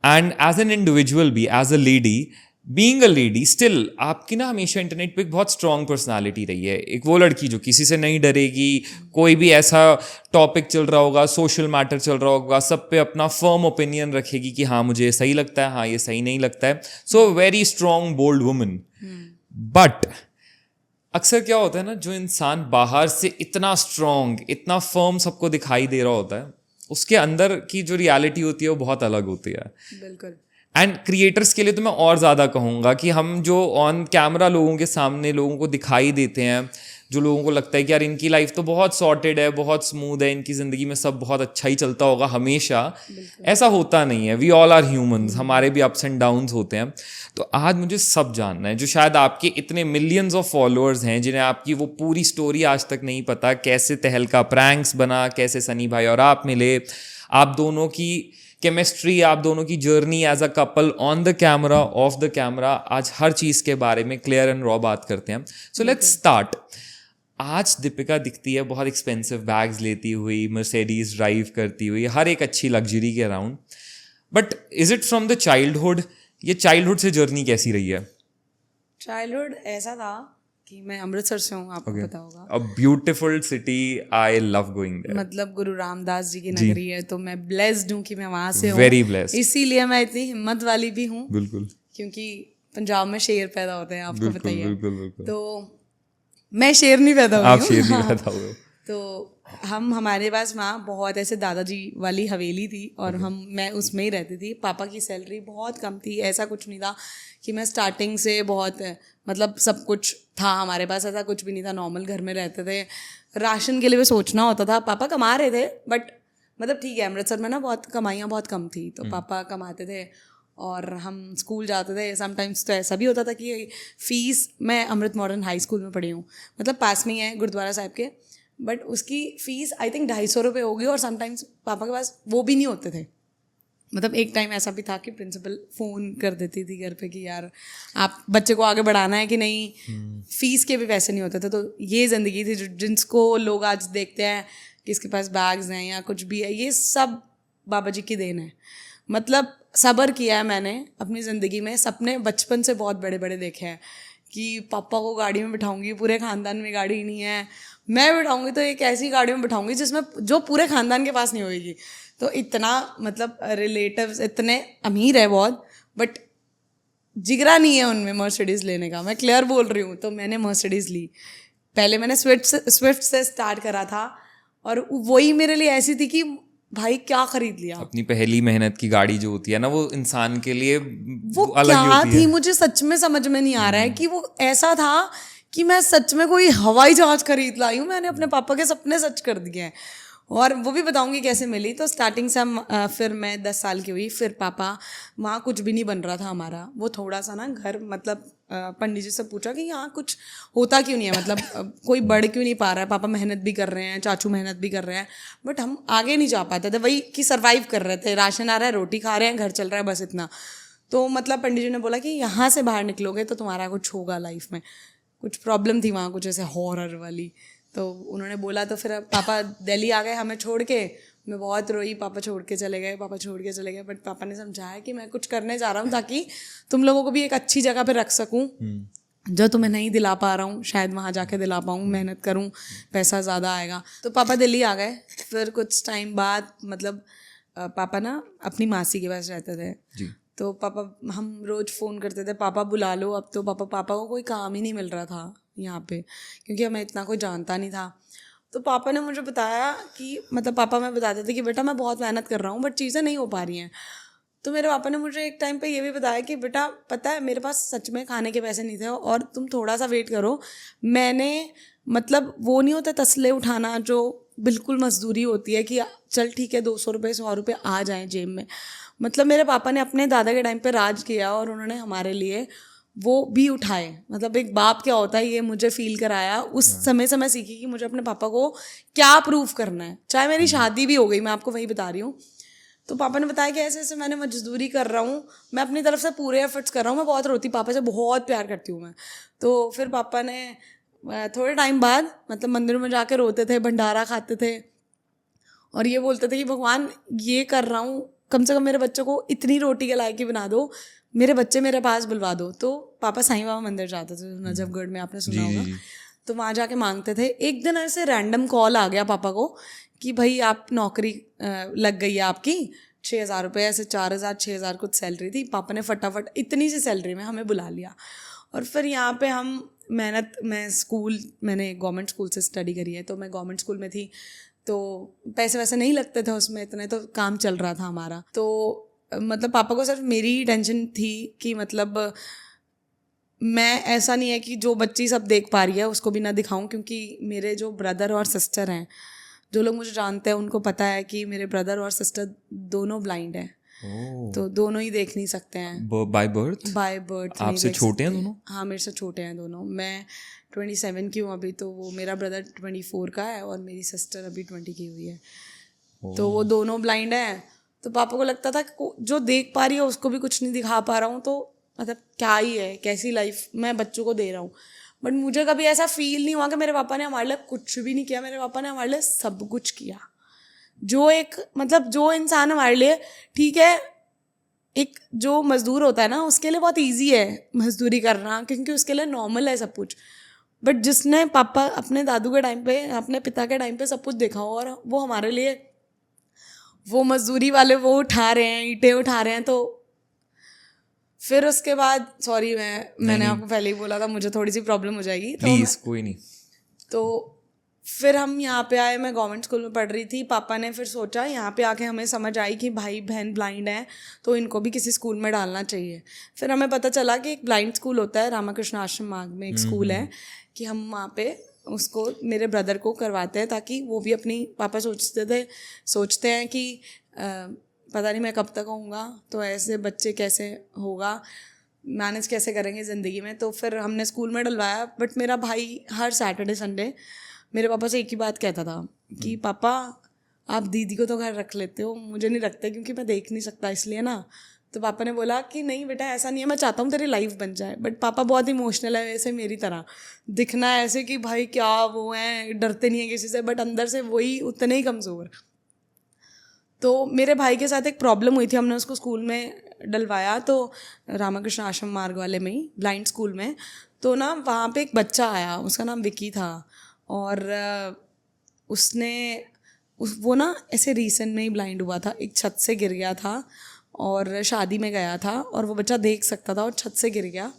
And as an individual भी, as a lady, being a lady still आपकी ना हमेशा इंटरनेट पे एक बहुत स्ट्रॉन्ग पर्सनालिटी रही है। एक वो लड़की जो किसी से नहीं डरेगी, कोई भी ऐसा टॉपिक चल रहा होगा, सोशल मैटर चल रहा होगा, सब पे अपना फर्म ओपिनियन रखेगी कि हाँ मुझे ये सही लगता है, हाँ ये सही नहीं लगता है। So very strong bold woman. But अक्सर क्या होता है ना, जो इंसान बाहर से इतना स्ट्रॉन्ग, इतना फर्म सबको दिखाई दे रहा होता है, उसके अंदर की जो रियलिटी होती है वो बहुत अलग होती है। बिल्कुल। एंड क्रिएटर्स के लिए तो मैं और ज़्यादा कहूँगा कि हम जो ऑन कैमरा लोगों के सामने लोगों को दिखाई देते हैं, जो लोगों को लगता है कि यार इनकी लाइफ तो बहुत सॉर्टेड है, बहुत स्मूथ है, इनकी ज़िंदगी में सब बहुत अच्छा ही चलता होगा हमेशा, ऐसा होता नहीं है। वी ऑल आर ह्यूमंस, हमारे भी अप्स एंड डाउन्स होते हैं। तो आज मुझे सब जानना है, जो शायद आपके इतने मिलियंस ऑफ फॉलोअर्स हैं जिन्हें आपकी वो पूरी स्टोरी आज तक नहीं पता, कैसे तहलका प्रैंक्स बना, कैसे सनी भाई और आप मिले, आप दोनों की केमिस्ट्री, आप दोनों की journey as a couple on the camera, off the camera, आज हर चीज़ के बारे में क्लियर एंड रॉ बात करते हैं। So let's start. आज दीपिका दिखती है बहुत एक्सपेंसिव बैग्स लेती हुई, मर्सिडीज ड्राइव करती हुई, हर एक अच्छी लग्जरी के around. But is it from the childhood? ये चाइल्डहुड से जर्नी कैसी रही है? चाइल्डहुड ऐसा था कि मैं अमृतसर से हूँ, आपको पता होगा। A beautiful city, I love going there. मतलब गुरु रामदास जी की नगरी है, तो मैं ब्लेस्ड हूँ कि मैं वहाँ से हूँ। Very blessed. इसीलिए मैं इतनी हिम्मत वाली भी हूँ। बिल्कुल। क्योंकि पंजाब में शेर पैदा होते हैं, आपको पता ही है। बिल्कुल बिल्कुल। तो मैं शेर नहीं पैदा हुई आप हूँ। शेर नहीं पैदा हुए। तो हमारे पास वहाँ बहुत ऐसे दादाजी वाली हवेली थी और मैं उसमें ही रहती थी। पापा की सैलरी बहुत कम थी, ऐसा कुछ नहीं था कि मैं स्टार्टिंग से बहुत, मतलब सब कुछ था हमारे पास, ऐसा कुछ भी नहीं था। नॉर्मल घर में रहते थे, राशन के लिए भी सोचना होता था। पापा कमा रहे थे बट मतलब ठीक है, अमृतसर में ना बहुत कमाइयाँ बहुत कम थी, तो पापा कमाते थे और हम स्कूल जाते थे। समटाइम्स तो ऐसा भी होता था कि फ़ीस, मैं अमृत मॉडर्न हाई स्कूल में पढ़ी हूँ, मतलब पास में ही है गुरुद्वारा साहिब के, बट उसकी फ़ीस आई थिंक 250 रुपये होगी। और समटाइम्स पापा के पास वो भी नहीं होते थे। मतलब एक टाइम ऐसा भी था कि प्रिंसिपल फ़ोन कर देती थी घर पे कि यार आप बच्चे को आगे बढ़ाना है कि नहीं, फ़ीस के भी पैसे नहीं होते थे। तो ये ज़िंदगी थी जिसको लोग आज देखते हैं कि इसके पास बैग्स हैं या कुछ भी है, ये सब बाबा जी की देन है। मतलब सब्र किया है मैंने अपनी ज़िंदगी में। सपने बचपन से बहुत बड़े बड़े देखे हैं कि पापा को गाड़ी में बिठाऊंगी, पूरे ख़ानदान में गाड़ी नहीं है, मैं बिठाऊंगी तो एक ऐसी गाड़ी में बिठाऊंगी जिसमें जो पूरे ख़ानदान के पास नहीं होगी। तो इतना मतलब रिलेटिव्स इतने अमीर है बहुत, बट जिगरा नहीं है उनमें मर्सिडीज़ लेने का। मैं क्लियर बोल रही हूँ। तो मैंने मर्सिडीज़ ली। पहले मैंने स्विफ्ट से स्टार्ट करा था और वही मेरे लिए ऐसी थी कि भाई क्या खरीद लिया। अपनी पहली मेहनत की गाड़ी जो होती है ना, वो इंसान के लिए वो अलग ही क्या होती थी है। मुझे सच में समझ में नहीं आ रहा है कि वो ऐसा था कि मैं सच में कोई हवाई जहाज खरीद लाई हूँ। मैंने अपने पापा के सपने सच कर दिए हैं और वो भी बताऊंगी कैसे मिली। तो स्टार्टिंग से हम फिर मैं 10 साल की हुई, फिर पापा, वहाँ कुछ भी नहीं बन रहा था हमारा। वो थोड़ा सा ना घर, मतलब पंडित जी से पूछा कि यहाँ कुछ होता क्यों नहीं है, मतलब कोई बढ़ क्यों नहीं पा रहा है। पापा मेहनत भी कर रहे हैं, चाचू मेहनत भी कर रहे हैं, बट हम आगे नहीं जा पाते थे। वही कि सर्वाइव कर रहे थे, राशन आ रहा है, रोटी खा रहे हैं, घर चल रहा है, बस इतना। तो मतलब पंडित जी ने बोला कि यहाँ से बाहर निकलोगे तो तुम्हारा कुछ होगा लाइफ में। कुछ प्रॉब्लम थी वहाँ, कुछ ऐसे हॉरर वाली। तो उन्होंने बोला, तो फिर पापा दिल्ली आ गए हमें छोड़ के। मैं बहुत रोई, पापा छोड़ के चले गए, पापा छोड़ के चले गए। बट पापा ने समझाया कि मैं कुछ करने जा रहा हूँ ताकि तुम लोगों को भी एक अच्छी जगह पे रख सकूँ, जो तुम्हें नहीं दिला पा रहा हूँ, शायद वहाँ जाके दिला पाऊँ, मेहनत करूँ, पैसा ज़्यादा आएगा। तो पापा दिल्ली आ गए। फिर कुछ टाइम बाद मतलब पापा ना अपनी मासी के पास रहते थे जी। तो पापा, हम रोज़ फ़ोन करते थे, पापा बुला लो। अब तो पापा को कोई काम ही नहीं मिल रहा था यहाँ पे, क्योंकि हमें इतना कोई जानता नहीं था। तो पापा ने मुझे बताया कि मतलब पापा मैं बताते थे कि बेटा मैं बहुत मेहनत कर रहा हूँ बट चीज़ें नहीं हो पा रही हैं। तो मेरे पापा ने मुझे एक टाइम पे ये भी बताया कि बेटा पता है मेरे पास सच में खाने के पैसे नहीं थे और तुम थोड़ा सा वेट करो। मैंने मतलब वो नहीं होता तसले उठाना, जो बिल्कुल मजदूरी होती है कि चल ठीक है 200 रुपये 100 रुपये आ जाएँ जेब में। मतलब मेरे पापा ने अपने दादा के टाइम पे राज किया और उन्होंने हमारे लिए वो भी उठाए। मतलब एक बाप क्या होता है ये मुझे फील कराया। उस समय से मैं सीखी कि मुझे अपने पापा को क्या प्रूव करना है, चाहे मेरी शादी भी हो गई, मैं आपको वही बता रही हूँ। तो पापा ने बताया कि ऐसे ऐसे मैंने मजदूरी कर रहा हूँ, मैं अपनी तरफ से पूरे एफर्ट्स कर रहा हूँ। मैं बहुत रोती, पापा से बहुत प्यार करती हूँ मैं। तो फिर पापा ने थोड़े टाइम बाद मतलब मंदिर में जाके रोते थे, भंडारा खाते थे और ये बोलते थे कि भगवान ये कर रहा हूँ कम से कम मेरे बच्चों को इतनी रोटी के लायक ही बना दो, मेरे बच्चे मेरे पास बुलवा दो। तो पापा साईं बाबा मंदिर जाते थे नजफगढ़ में, आपने सुना होगा। तो वहाँ जाके मांगते थे। एक दिन ऐसे रैंडम कॉल आ गया पापा को कि भाई आप नौकरी लग गई है आपकी, 6,000 रुपये, ऐसे 4,000 6,000 कुछ सैलरी थी। पापा ने फटाफट इतनी सी सैलरी में हमें बुला लिया। और फिर यहाँ पे हम मैंने गवर्नमेंट स्कूल से स्टडी करी है, तो मैं गवर्नमेंट स्कूल में थी, तो पैसे वैसे नहीं लगते थे उसमें इतने, तो काम चल रहा था हमारा। तो मतलब पापा को सिर्फ मेरी ही टेंशन थी कि मतलब मैं, ऐसा नहीं है कि जो बच्ची सब देख पा रही है उसको भी ना दिखाऊं, क्योंकि मेरे जो ब्रदर और सिस्टर हैं, जो लोग मुझे जानते हैं उनको पता है कि मेरे ब्रदर और सिस्टर दोनों ब्लाइंड हैं। तो दोनों ही देख नहीं सकते हैं बाय बर्थ। आपसे छोटे हैं दोनों? हाँ, मेरे से छोटे हैं दोनों। मैं 27 की हूँ अभी, तो वो मेरा ब्रदर 24 का है और मेरी सिस्टर अभी 20 की हुई है। तो वो दोनों ब्लाइंड हैं। तो पापा को लगता था कि जो देख पा रही है उसको भी कुछ नहीं दिखा पा रहा हूँ, तो मतलब क्या ही है, कैसी लाइफ मैं बच्चों को दे रहा हूँ। बट मुझे कभी ऐसा फील नहीं हुआ कि मेरे पापा ने हमारे लिए कुछ भी नहीं किया। मेरे पापा ने हमारे लिए सब कुछ किया। जो एक मतलब जो इंसान हमारे लिए, ठीक है, एक जो मजदूर होता है ना, उसके लिए बहुत इजी है मजदूरी करना, क्योंकि उसके लिए नॉर्मल है सब कुछ। बट जिसने पापा अपने दादू के टाइम पे, अपने पिता के टाइम पे सब कुछ देखा हो, और वो हमारे लिए वो मजदूरी वाले वो उठा रहे हैं, ईंटें उठा रहे हैं, तो फिर उसके बाद, सॉरी मैंने आपको पहले ही बोला था मुझे थोड़ी सी प्रॉब्लम हो जाएगी, प्लीज कोई नहीं। तो फिर हम यहाँ पे आए, मैं गवर्नमेंट स्कूल में पढ़ रही थी। पापा ने फिर सोचा, यहाँ पे आके हमें समझ आई कि भाई बहन ब्लाइंड है तो इनको भी किसी स्कूल में डालना चाहिए। फिर हमें पता चला कि एक ब्लाइंड स्कूल होता है, रामाकृष्ण आश्रम मार्ग में एक स्कूल है, कि हम वहाँ पे उसको मेरे ब्रदर को करवाते हैं, ताकि वो भी अपनी, पापा सोचते हैं कि पता नहीं मैं कब तक आऊँगा, तो ऐसे बच्चे कैसे होगा, मैनेज कैसे करेंगे ज़िंदगी में। तो फिर हमने स्कूल में डलवाया। बट मेरा भाई हर सैटरडे संडे मेरे पापा से एक ही बात कहता था कि पापा आप दीदी को तो घर रख लेते हो, मुझे नहीं रखते क्योंकि मैं देख नहीं सकता, इसलिए ना। तो पापा ने बोला कि नहीं बेटा, ऐसा नहीं है, मैं चाहता हूँ तेरी लाइफ बन जाए। बट पापा बहुत इमोशनल है, वैसे मेरी तरह दिखना है ऐसे कि भाई क्या वो हैं, डरते नहीं है किसी से, बट अंदर से वही उतने ही कमज़ोर। तो मेरे भाई के साथ एक प्रॉब्लम हुई थी, हमने उसको स्कूल में डलवाया, तो रामाकृष्ण आश्रम मार्ग वाले में ही, ब्लाइंड स्कूल में। तो ना वहाँ पे एक बच्चा आया, उसका नाम विकी था, और वो ना ऐसे रिसेंट में ही ब्लाइंड हुआ था, एक छत से गिर गया था और शादी में गया था, और वो बच्चा देख सकता था और छत से गिर गया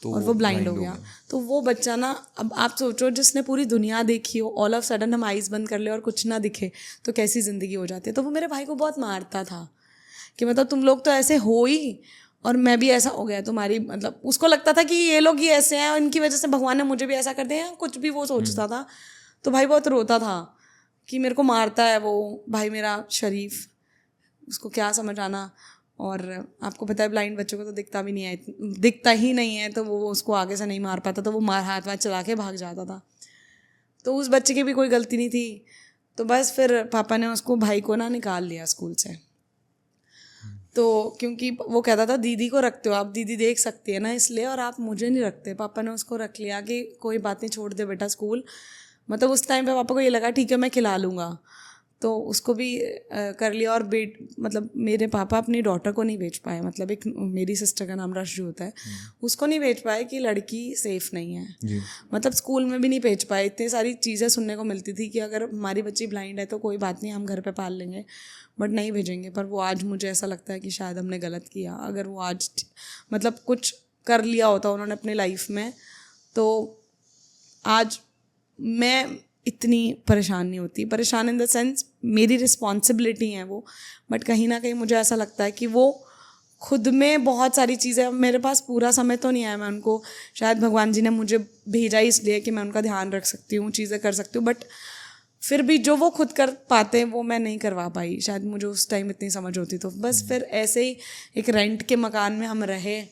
और वो ब्लाइंड हो गया। तो वो बच्चा ना, अब आप सोचो, जिसने पूरी दुनिया देखी हो, ऑल ऑफ सडन हम आइज़ बंद कर ले और कुछ ना दिखे तो कैसी ज़िंदगी हो जाती है। तो वो मेरे भाई को बहुत मारता था कि मतलब तुम लोग तो ऐसे हो ही, और मैं भी ऐसा हो गया तुम्हारी, मतलब उसको लगता था कि ये लोग ही ऐसे हैं और इनकी वजह से भगवान ने मुझे भी ऐसा कर दिया, कुछ भी वो सोचता था। तो भाई बहुत रोता था कि मेरे को मारता है वो भाई मेरा शरीफ, उसको क्या समझ आना। और आपको पता है ब्लाइंड बच्चों को तो दिखता ही नहीं है, तो वो उसको आगे से नहीं मार पाता, तो वो हाथ चला के भाग जाता था। तो उस बच्चे की भी कोई गलती नहीं थी। तो बस फिर पापा ने उसको, भाई को ना, निकाल लिया स्कूल से। तो क्योंकि वो कहता था दीदी को रखते हो आप, दीदी देख सकती है ना, इसलिए, और आप मुझे नहीं रखते। पापा ने उसको रख लिया कि कोई बात नहीं, छोड़ दे बेटा स्कूल। मतलब उस टाइम पे पापा को ये लगा ठीक है मैं खिला लूँगा, तो उसको भी कर लिया। और मतलब मेरे पापा अपनी डॉटर को नहीं भेज पाए, मतलब एक मेरी सिस्टर का नाम रश होता है, उसको नहीं भेज पाए कि लड़की सेफ़ नहीं है जी। मतलब स्कूल में भी नहीं भेज पाए। इतनी सारी चीज़ें सुनने को मिलती थी कि अगर हमारी बच्ची ब्लाइंड है तो कोई बात नहीं, हम घर पे पाल लेंगे, बट नहीं भेजेंगे। पर वो आज मुझे ऐसा लगता है कि शायद हमने गलत किया। अगर वो आज मतलब कुछ कर लिया होता उन्होंने अपनी लाइफ में, तो आज मैं इतनी परेशान नहीं होती। परेशान इन द सेंस मेरी रिस्पॉन्सिबिलिटी है वो, बट कहीं ना कहीं मुझे ऐसा लगता है कि वो खुद में बहुत सारी चीज़ें, मेरे पास पूरा समय तो नहीं है, मैं उनको, शायद भगवान जी ने मुझे भेजा इसलिए कि मैं उनका ध्यान रख सकती हूँ, चीज़ें कर सकती हूँ, बट फिर भी जो वो खुद कर पाते हैं वो मैं नहीं करवा पाई। शायद मुझे उस टाइम इतनी समझ होती। तो बस फिर ऐसे ही एक रेंट के मकान में हम रहे,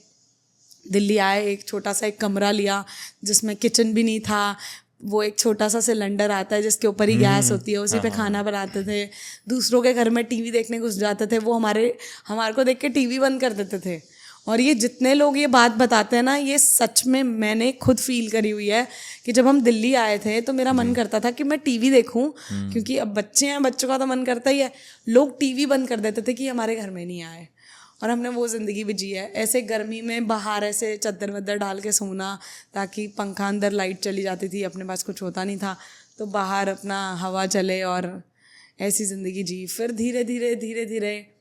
दिल्ली आए, एक छोटा सा एक कमरा लिया जिसमें किचन भी नहीं था, वो एक छोटा सा सिलेंडर आता है जिसके ऊपर ही गैस होती है, उसी पे खाना बनाते थे। दूसरों के घर में टीवी देखने घुस जाते थे, वो हमारे को देख के टीवी बंद कर देते थे और ये जितने लोग ये बात बताते हैं ना, ये सच में मैंने खुद फील करी हुई है कि जब हम दिल्ली आए थे तो मेरा मन करता था कि मैं टीवी देखूं, क्योंकि अब बच्चे हैं, बच्चों का तो मन करता ही है। लोग टीवी बंद कर देते थे कि हमारे घर में नहीं आए, और हमने वो ज़िंदगी भी जी है। ऐसे गर्मी में बाहर ऐसे चद्दर वद्दर डाल के सोना, ताकि पंखा अंदर, लाइट चली जाती थी, अपने पास कुछ होता नहीं था तो बाहर अपना हवा चले, और ऐसी ज़िंदगी जी। फिर धीरे धीरे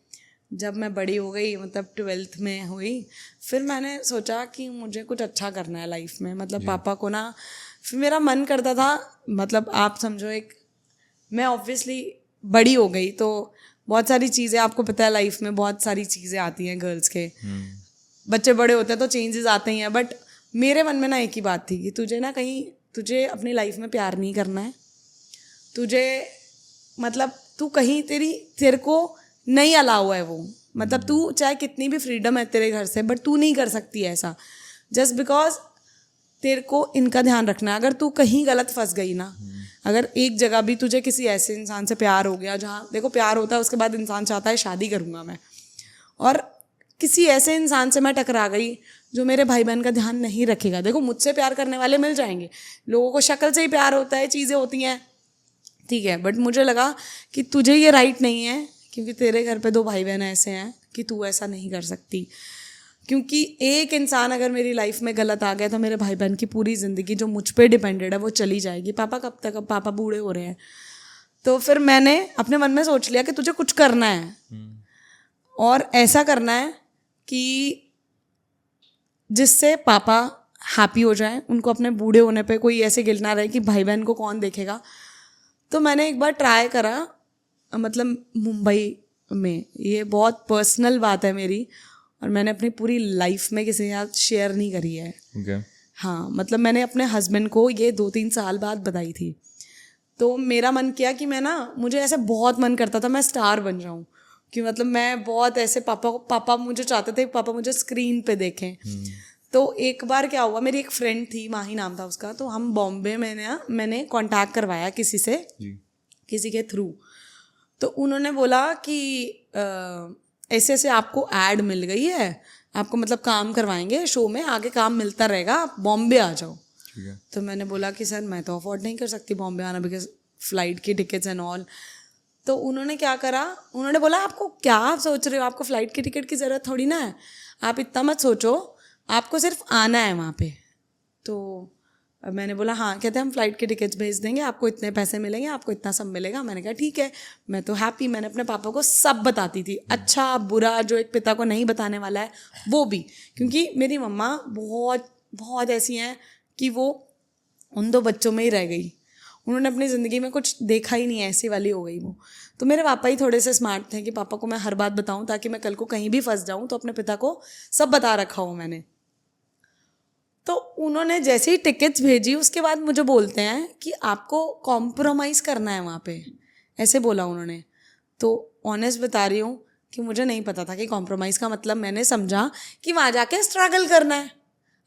जब मैं बड़ी हो गई, मतलब 12th में हुई, फिर मैंने सोचा कि मुझे कुछ अच्छा करना है लाइफ में। मतलब पापा को ना, फिर मेरा मन करता था, मतलब आप समझो एक, मैं ऑब्वियसली बड़ी हो गई तो बहुत सारी चीज़ें, आपको पता है लाइफ में बहुत सारी चीज़ें आती हैं गर्ल्स के, बच्चे बड़े होते हैं तो चेंजेस आते ही हैं। बट मेरे मन में ना एक ही बात थी कि तुझे ना कहीं, तुझे अपनी लाइफ में प्यार नहीं करना है, तुझे मतलब तू कहीं, तेरे को नहीं अलाउ है वो, मतलब तू चाहे कितनी भी फ्रीडम है तेरे घर से, बट तू नहीं कर सकती ऐसा, जस्ट बिकॉज तेरे को इनका ध्यान रखना है। अगर तू कहीं गलत फंस गई ना, अगर एक जगह भी तुझे किसी ऐसे इंसान से प्यार हो गया, जहाँ देखो प्यार होता है उसके बाद इंसान चाहता है शादी करूँगा मैं, और किसी ऐसे इंसान से मैं टकरा गई जो मेरे भाई बहन का ध्यान नहीं रखेगा। देखो मुझसे प्यार करने वाले मिल जाएंगे, लोगों को शक्ल से ही प्यार होता है, चीज़ें होती हैं, ठीक है, बट मुझे लगा कि तुझे ये राइट नहीं है, क्योंकि तेरे घर पे 2 भाई बहन ऐसे हैं कि तू ऐसा नहीं कर सकती। क्योंकि एक इंसान अगर मेरी लाइफ में गलत आ गया तो मेरे भाई बहन की पूरी ज़िंदगी जो मुझ पे डिपेंडेड है वो चली जाएगी। पापा कब तक, अब पापा बूढ़े हो रहे हैं। तो फिर मैंने अपने मन में सोच लिया कि तुझे कुछ करना है, और ऐसा करना है कि जिससे पापा हैप्पी हो जाएं, उनको अपने बूढ़े होने पे कोई ऐसे गिल्ट ना रहे कि भाई बहन को कौन देखेगा। तो मैंने एक बार ट्राई करा, मतलब मुंबई में, ये बहुत पर्सनल बात है मेरी, और मैंने अपनी पूरी लाइफ में किसी के साथ शेयर नहीं करी है। Okay. हाँ, मतलब मैंने अपने हस्बैंड को ये 2-3 साल बाद बताई थी। तो मेरा मन किया कि मैं ना, मुझे ऐसे बहुत मन करता था मैं स्टार बन जाऊँ, कि मतलब मैं बहुत ऐसे पापा मुझे चाहते थे, पापा मुझे स्क्रीन पे देखें। तो एक बार क्या हुआ, मेरी एक फ्रेंड थी, माही नाम था उसका, तो हम बॉम्बे में ना, मैंने कांटेक्ट करवाया किसी से, किसी के थ्रू। तो उन्होंने बोला कि ऐसे ऐसे आपको ऐड मिल गई है, आपको मतलब काम करवाएंगे शो में, आगे काम मिलता रहेगा, आप बॉम्बे आ जाओ। तो मैंने बोला कि सर मैं तो अफोर्ड नहीं कर सकती बॉम्बे आना, बिकॉज फ़्लाइट की टिकट्स एंड ऑल। तो उन्होंने क्या करा, उन्होंने बोला आपको क्या, आप सोच रहे हो आपको फ़्लाइट की टिकट की ज़रूरत थोड़ी ना है, आप इतना मत सोचो, आपको सिर्फ आना है वहाँ पे। तो मैंने बोला हाँ, कहते हैं हम फ़्लाइट के टिकट्स भेज देंगे, आपको इतने पैसे मिलेंगे, आपको इतना सब मिलेगा। मैंने कहा ठीक है, मैं तो हैप्पी। मैंने अपने पापा को सब बताती थी, अच्छा बुरा, जो एक पिता को नहीं बताने वाला है वो भी, क्योंकि मेरी मम्मा बहुत बहुत ऐसी हैं कि वो उन 2 बच्चों में ही रह गई, उन्होंने अपनी ज़िंदगी में कुछ देखा ही नहीं, ऐसी वाली हो गई वो। तो मेरे पापा ही थोड़े से स्मार्ट थे कि पापा को मैं हर बात बताऊँ, ताकि मैं कल को कहीं भी फंस जाऊँ तो अपने पिता को सब बता रखा हो मैंने। तो उन्होंने जैसे ही टिकट्स भेजी, उसके बाद मुझे बोलते हैं कि आपको कॉम्प्रोमाइज़ करना है वहाँ पे, ऐसे बोला उन्होंने। तो ऑनेस्ट बता रही हूँ कि मुझे नहीं पता था कि कॉम्प्रोमाइज़ का मतलब, मैंने समझा कि वहाँ जाके स्ट्रगल करना है।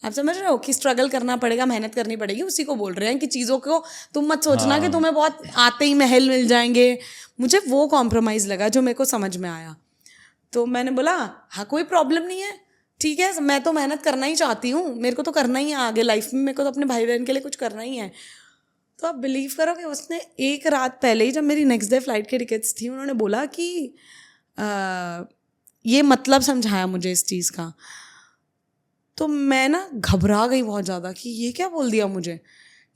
आप समझ रहे हो कि स्ट्रगल करना पड़ेगा, मेहनत करनी पड़ेगी। उसी को बोल रहे हैं कि चीज़ों को तुम मत सोचना कि तुम्हें बहुत आते ही महल मिल जाएंगे। मुझे वो कॉम्प्रोमाइज़ लगा जो मेरे को समझ में आया। तो मैंने बोला हाँ कोई प्रॉब्लम नहीं है, ठीक है, मैं तो मेहनत करना ही चाहती हूँ, मेरे को तो करना ही है आगे लाइफ में, मेरे को तो अपने भाई बहन के लिए कुछ करना ही है। तो आप बिलीव करो कि उसने एक रात पहले ही, जब मेरी नेक्स्ट डे फ्लाइट की टिकट्स थी, उन्होंने बोला कि ये मतलब समझाया मुझे इस चीज़ का। तो मैं ना घबरा गई बहुत ज़्यादा कि ये क्या बोल दिया मुझे,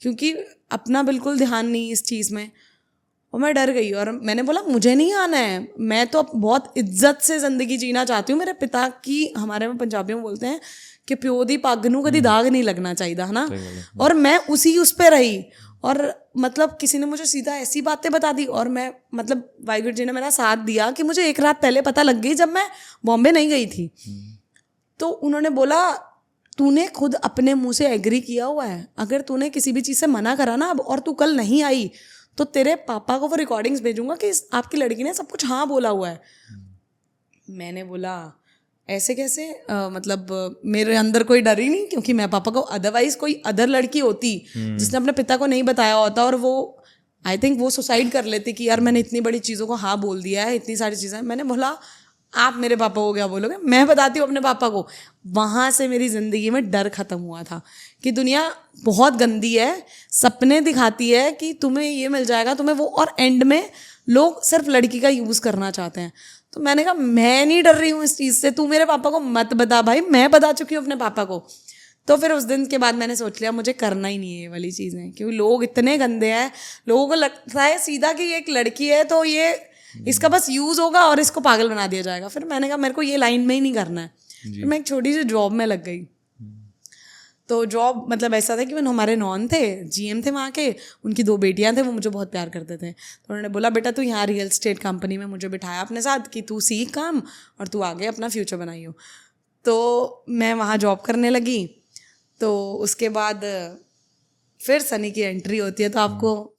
क्योंकि अपना बिल्कुल ध्यान नहीं इस चीज़ में, और मैं डर गई। और मैंने बोला मुझे नहीं आना है, मैं तो बहुत इज्जत से ज़िंदगी जीना चाहती हूँ। मेरे पिता की, हमारे में पंजाबियों में बोलते हैं कि प्यो दी पग नूं कदी दाग नहीं लगना चाहिए, है ना। और मैं उस पे रही, और मतलब किसी ने मुझे सीधा ऐसी बातें बता दी, और मैं मतलब वाहिगुरू जी ने मेरा साथ दिया कि मुझे एक रात पहले पता लग गई, जब मैं बॉम्बे नहीं गई थी। तो उन्होंने बोला तूने खुद अपने मुंह से एग्री किया हुआ है, अगर तूने किसी भी चीज़ से मना करा ना अब, और तू कल नहीं आई, तो तेरे पापा को वो रिकॉर्डिंग्स भेजूंगा कि आपकी लड़की ने सब कुछ हाँ बोला हुआ है। मैंने बोला ऐसे कैसे, मतलब मेरे अंदर कोई डर ही नहीं, क्योंकि मैं पापा को, अदरवाइज कोई अदर लड़की होती जिसने अपने पिता को नहीं बताया होता, और वो आई थिंक वो सुसाइड कर लेती कि यार मैंने इतनी बड़ी चीज़ों को हाँ बोल दिया है, इतनी सारी चीज़ें। मैंने बोला आप मेरे पापा को क्या बोलोगे, मैं बताती हूँ अपने पापा को। वहाँ से मेरी ज़िंदगी में डर ख़त्म हुआ था कि दुनिया बहुत गंदी है, सपने दिखाती है कि तुम्हें ये मिल जाएगा, तुम्हें वो, और एंड में लोग सिर्फ लड़की का यूज़ करना चाहते हैं। तो मैंने कहा मैं नहीं डर रही हूँ इस चीज़ से, तू मेरे पापा को मत बता भाई, मैं बता चुकी हूँ अपने पापा को। तो फिर उस दिन के बाद मैंने सोच लिया मुझे करना ही नहीं है ये वाली चीज़ें, क्योंकि लोग इतने गंदे हैं, लोगों को लगता है सीधा कि ये एक लड़की है तो ये इसका बस यूज़ होगा और इसको पागल बना दिया जाएगा। फिर मैंने कहा मेरे को ये लाइन में ही नहीं करना है। फिर मैं एक छोटी सी जॉब में लग गई। तो जॉब मतलब ऐसा था कि हमारे नॉन थे, जीएम थे वहाँ के, उनकी 2 बेटियाँ थे, वो मुझे बहुत प्यार करते थे। तो उन्होंने बोला बेटा तू यहाँ रियल एस्टेट कंपनी में मुझे बिठाया अपने साथ कि तू सीख काम और तू आगे अपना फ्यूचर बनाइयो। तो मैं वहाँ जॉब करने लगी। तो उसके बाद फिर सनी की एंट्री होती है, तो आपको